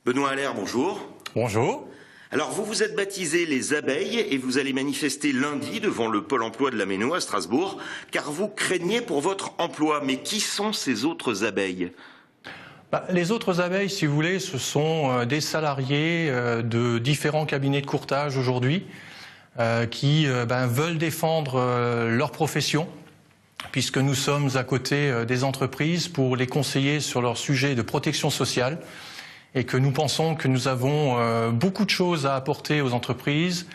Benoît Allaire, bonjour. Bonjour. Alors vous vous êtes baptisé les abeilles et vous allez manifester lundi devant le Pôle emploi de la Méno à Strasbourg, car vous craignez pour votre emploi. Mais qui sont ces autres abeilles ? Les autres abeilles, si vous voulez, ce sont des salariés de différents cabinets de courtage aujourd'hui qui veulent défendre leur profession, puisque nous sommes à côté des entreprises pour les conseiller sur leurs sujets de protection sociale et que nous pensons que nous avons beaucoup de choses à apporter aux entreprises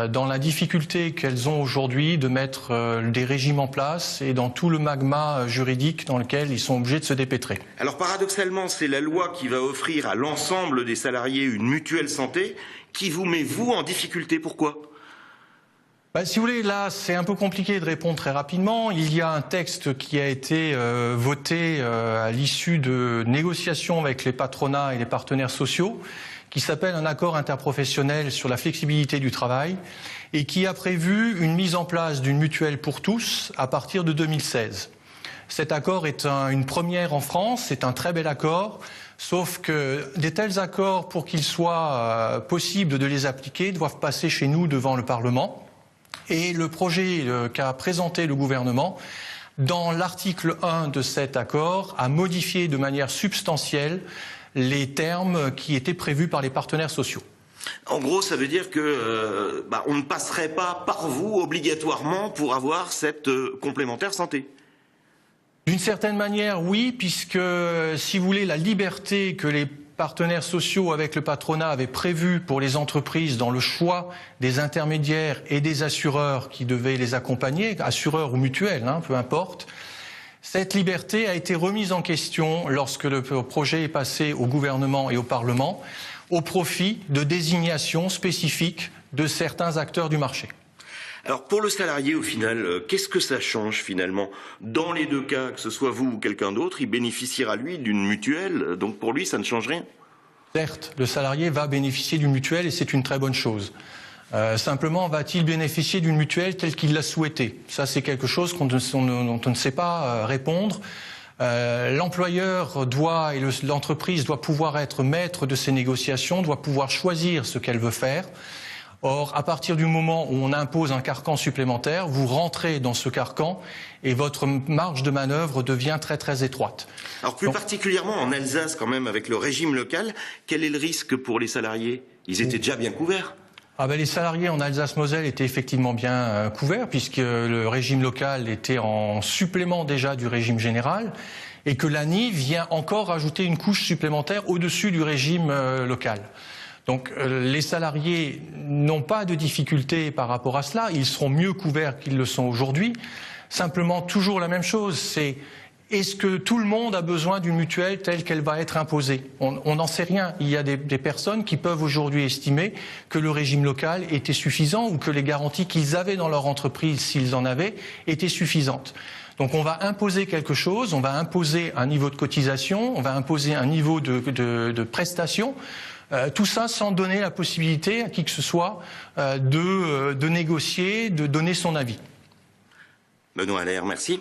dans la difficulté qu'elles ont aujourd'hui de mettre des régimes en place et dans tout le magma juridique dans lequel ils sont obligés de se dépêtrer. Alors paradoxalement, c'est la loi qui va offrir à l'ensemble des salariés une mutuelle santé qui vous met, vous, en difficulté. Pourquoi ? Si vous voulez, là, c'est un peu compliqué de répondre très rapidement. Il y a un texte qui a été voté à l'issue de négociations avec les patronats et les partenaires sociaux, qui s'appelle un accord interprofessionnel sur la flexibilité du travail et qui a prévu une mise en place d'une mutuelle pour tous à partir de 2016. Cet accord est une première en France, c'est un très bel accord, sauf que des tels accords, pour qu'il soit possible de les appliquer, doivent passer chez nous devant le Parlement. Et le projet qu'a présenté le gouvernement, dans l'article 1 de cet accord, a modifié de manière substantielle les termes qui étaient prévus par les partenaires sociaux. En gros, ça veut dire que on ne passerait pas par vous obligatoirement pour avoir cette complémentaire santé. D'une certaine manière, oui, puisque, si vous voulez, la liberté que les partenaires sociaux avec le patronat avaient prévue pour les entreprises dans le choix des intermédiaires et des assureurs qui devaient les accompagner, assureurs ou mutuelles, peu importe, cette liberté a été remise en question lorsque le projet est passé au gouvernement et au Parlement au profit de désignations spécifiques de certains acteurs du marché. Alors pour le salarié, au final, qu'est-ce que ça change finalement ? Dans les deux cas, que ce soit vous ou quelqu'un d'autre, il bénéficiera lui d'une mutuelle, donc pour lui ça ne change rien ? Certes, le salarié va bénéficier d'une mutuelle et c'est une très bonne chose. Simplement, va-t-il bénéficier d'une mutuelle telle qu'il l'a souhaité ? Ça, c'est quelque chose dont on ne sait pas répondre. L'employeur doit et l'entreprise doit pouvoir être maître de ces négociations, doit pouvoir choisir ce qu'elle veut faire. Or, à partir du moment où on impose un carcan supplémentaire, vous rentrez dans ce carcan et votre marge de manœuvre devient très très étroite. Alors plus particulièrement en Alsace quand même, avec le régime local, quel est le risque pour les salariés ? Ils étaient déjà bien couverts. Les salariés en Alsace-Moselle étaient effectivement bien couverts puisque le régime local était en supplément déjà du régime général et que l'ANI vient encore ajouter une couche supplémentaire au-dessus du régime local. Donc les salariés n'ont pas de difficulté par rapport à cela, ils seront mieux couverts qu'ils le sont aujourd'hui. Simplement, toujours la même chose, c'est est-ce que tout le monde a besoin d'une mutuelle telle qu'elle va être imposée ? On n'en sait rien. Il y a des personnes qui peuvent aujourd'hui estimer que le régime local était suffisant ou que les garanties qu'ils avaient dans leur entreprise, s'ils en avaient, étaient suffisantes. Donc on va imposer quelque chose, on va imposer un niveau de cotisation, on va imposer un niveau de prestation. Tout ça sans donner la possibilité à qui que ce soit de négocier, de donner son avis. Benoît Allaire, merci.